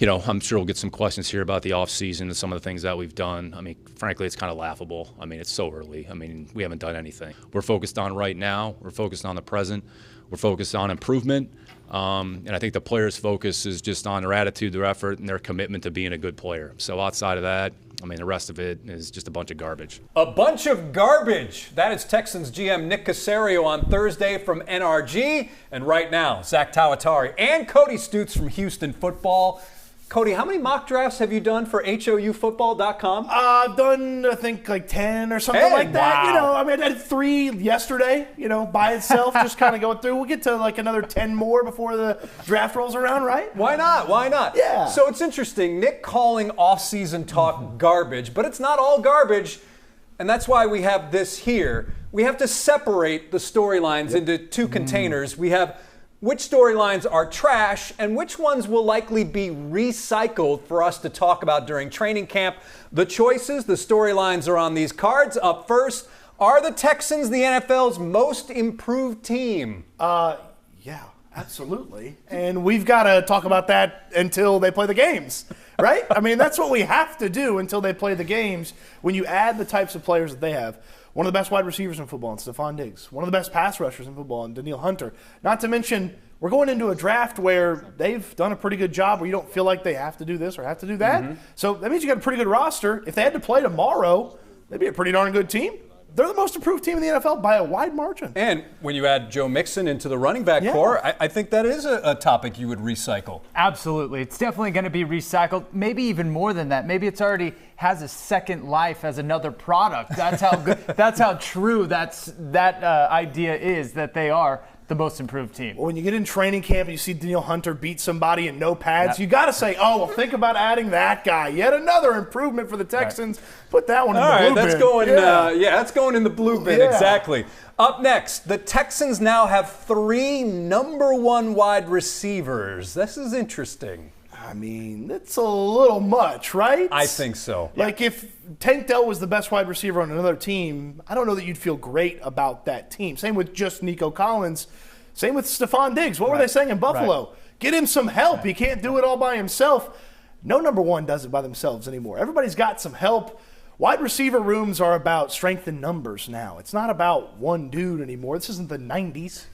I'm sure we'll get some questions here about the offseason and some of the things that we've done. I mean, frankly, it's kind of laughable. I mean, it's so early. I mean, we haven't done anything. We're focused on right now. We're focused on the present. We're focused on improvement. And I think the players' focus is just on their attitude, their effort, and their commitment to being a good player. So outside of that, I mean, the rest of it is just a bunch of garbage. A bunch of garbage. That is Texans GM Nick Caserio on Thursday from NRG. And right now, Zack Tawatari and Cody Stoots from Houston Football. Cody, how many mock drafts have you done for HOUfootball.com? I've done, I think, like 10 or something like that. Wow. I did 3 yesterday, by itself, just kind of going through. We'll get to like another 10 more before the draft rolls around, right? Why not? Why not? Yeah. So it's interesting. Nick calling off-season talk garbage, but it's not all garbage, and that's why we have this here. We have to separate the storylines into 2 containers. We have which storylines are trash and which ones will likely be recycled for us to talk about during training camp. The choices, the storylines are on these cards. Up first, are the Texans the NFL's most improved team? Yeah, absolutely. And we've got to talk about that until they play the games, right? I mean, that's what we have to do until they play the games. When you add the types of players that they have, one of the best wide receivers in football in Stephon Diggs. One of the best pass rushers in football in Danielle Hunter. Not to mention, we're going into a draft where they've done a pretty good job where you don't feel like they have to do this or have to do that. So that means you got a pretty good roster. If they had to play tomorrow, they'd be a pretty darn good team. They're the most improved team in the NFL by a wide margin. And when you add Joe Mixon into the running back core, I think that is a topic you would recycle. Absolutely. It's definitely going to be recycled. Maybe even more than that. Maybe it's already has a second life as another product. That's how good. That's how true that idea is, that they are the most improved team. When you get in training camp and you see Danielle Hunter beat somebody in no pads, you got to say, think about adding that guy. Yet another improvement for the Texans. Right. Put that one in the blue bin. That's going, that's going in the blue bin, exactly. Up next, the Texans now have 3 number 1 wide receivers. This is interesting. I mean, it's a little much, right? I think so. Like if Tank Dell was the best wide receiver on another team, I don't know that you'd feel great about that team. Same with just Nico Collins. Same with Stephon Diggs. What were they saying in Buffalo? Get him some help. He can't do it all by himself. No number 1 does it by themselves anymore. Everybody's got some help. Wide receiver rooms are about strength in numbers now. It's not about one dude anymore. This isn't the 90s.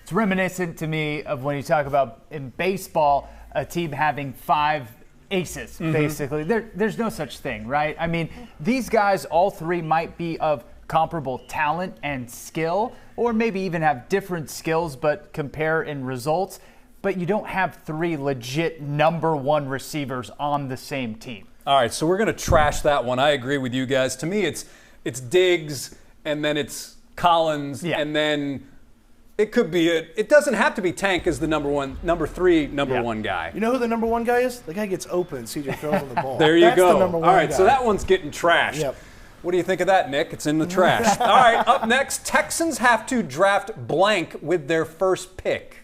It's reminiscent to me of when you talk about in baseball, a team having 5 aces, basically. There's no such thing, right? I mean, these guys, all 3 might be of comparable talent and skill, or maybe even have different skills but compare in results, but you don't have 3 legit number 1 receivers on the same team. All right, so we're going to trash that one. I agree with you guys. To me, it's Diggs, and then it's Collins, and then it could be it doesn't have to be Tank as the number 3 number 1 guy. You know who the number 1 guy is? The guy gets open, CJ throws on the ball. There you That's go. The number 1 All right, guy. so that one's getting trashed. Yep. What do you think of that, Nick? It's in the trash. All right, up next, Texans have to draft blank with their first pick.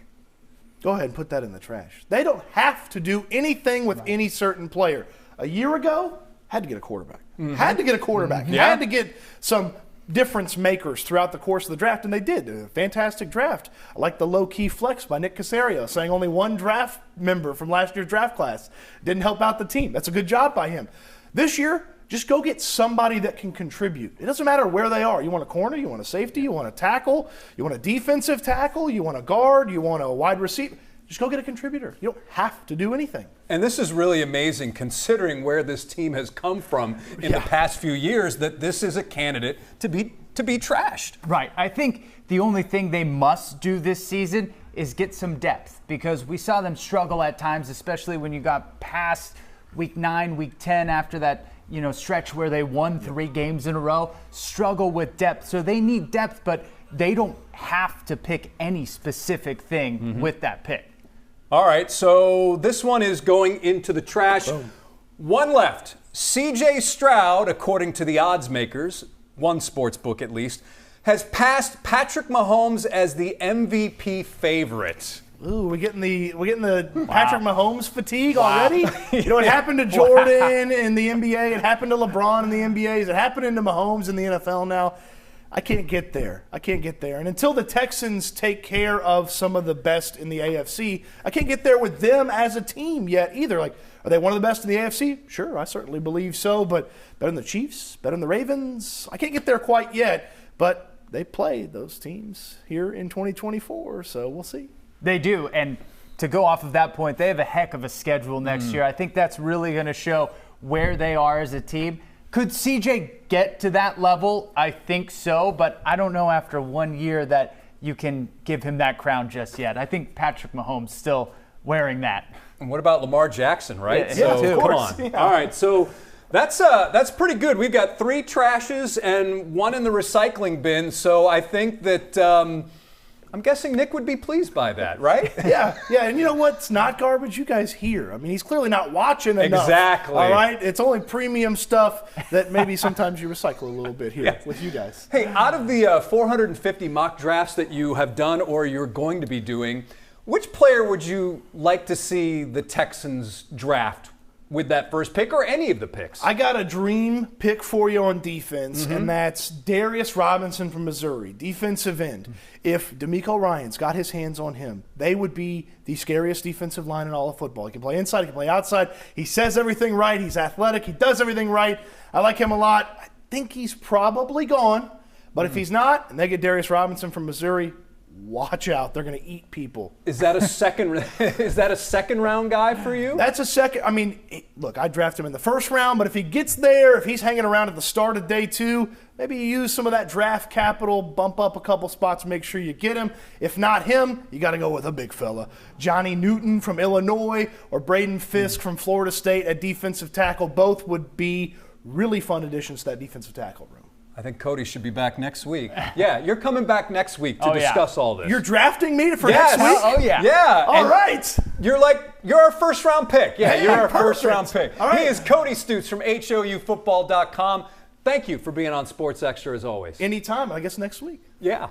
Go ahead and put that in the trash. They don't have to do anything with any certain player. A year ago, had to get a quarterback. Had to get a quarterback. Had to get some difference makers throughout the course of the draft, and they did. A fantastic draft. I like the low-key flex by Nick Caserio, saying only 1 draft member from last year's draft class didn't help out the team. That's a good job by him. This year, just go get somebody that can contribute. It doesn't matter where they are. You want a corner, you want a safety, you want a tackle, you want a defensive tackle, you want a guard, you want a wide receiver. Just go get a contributor. You don't have to do anything. And this is really amazing considering where this team has come from in the past few years, that this is a candidate to be trashed. Right. I think the only thing they must do this season is get some depth, because we saw them struggle at times, especially when you got past week 9, week 10 after that stretch where they won 3 games in a row, struggle with depth. So they need depth, but they don't have to pick any specific thing with that pick. All right, so this one is going into the trash. Boom. 1 left. C.J. Stroud, according to the odds makers, one sports book at least, has passed Patrick Mahomes as the MVP favorite. Ooh, we're getting the Patrick Mahomes fatigue already. You know, it happened to Jordan in the NBA. It happened to LeBron in the NBA. Is it happening to Mahomes in the NFL now? I can't get there. And until the Texans take care of some of the best in the AFC, I can't get there with them as a team yet either. Like, are they one of the best in the AFC? Sure, I certainly believe so, but better than the Chiefs, better than the Ravens? I can't get there quite yet, but they play those teams here in 2024, so we'll see. They do, and to go off of that point, they have a heck of a schedule next year. I think that's really going to show where they are as a team. Could CJ get to that level? I think so, but I don't know after 1 year that you can give him that crown just yet. I think Patrick Mahomes still wearing that. And what about Lamar Jackson, right? Yeah, so of come course. on. Yeah. All right, so that's pretty good. We've got 3 trashes and 1 in the recycling bin, so I think that I'm guessing Nick would be pleased by that, right? Yeah, and you know what's not garbage? You guys hear. I mean, he's clearly not watching enough. Exactly. All right? It's only premium stuff that maybe sometimes you recycle a little bit here with you guys. Hey, out of the 450 mock drafts that you have done or you're going to be doing, which player would you like to see the Texans draft with that first pick or any of the picks? I got a dream pick for you on defense, and that's Darius Robinson from Missouri, defensive end. If DeMeco Ryans got his hands on him, they would be the scariest defensive line in all of football. He can play inside, he can play outside. He says everything right. He's athletic. He does everything right. I like him a lot. I think he's probably gone, but if he's not, and they get Darius Robinson from Missouri, watch out. They're going to eat people. Is that a second round guy for you? That's a second. I mean, look, I draft him in the first round, but if he gets there, if he's hanging around at the start of day 2, maybe you use some of that draft capital, bump up a couple spots, make sure you get him. If not him, you got to go with a big fella. Johnny Newton from Illinois or Braden Fisk from Florida State at defensive tackle. Both would be really fun additions to that defensive tackle room. I think Cody should be back next week. Yeah, you're coming back next week to discuss all this. You're drafting me for next week? Oh, yeah. Yeah. All right. You're our first round pick. Yeah, Hey, you're our perfect. first round pick. All right. He is Cody Stoots from HOUfootball.com. Thank you for being on Sports Extra as always. Anytime, I guess next week. Yeah.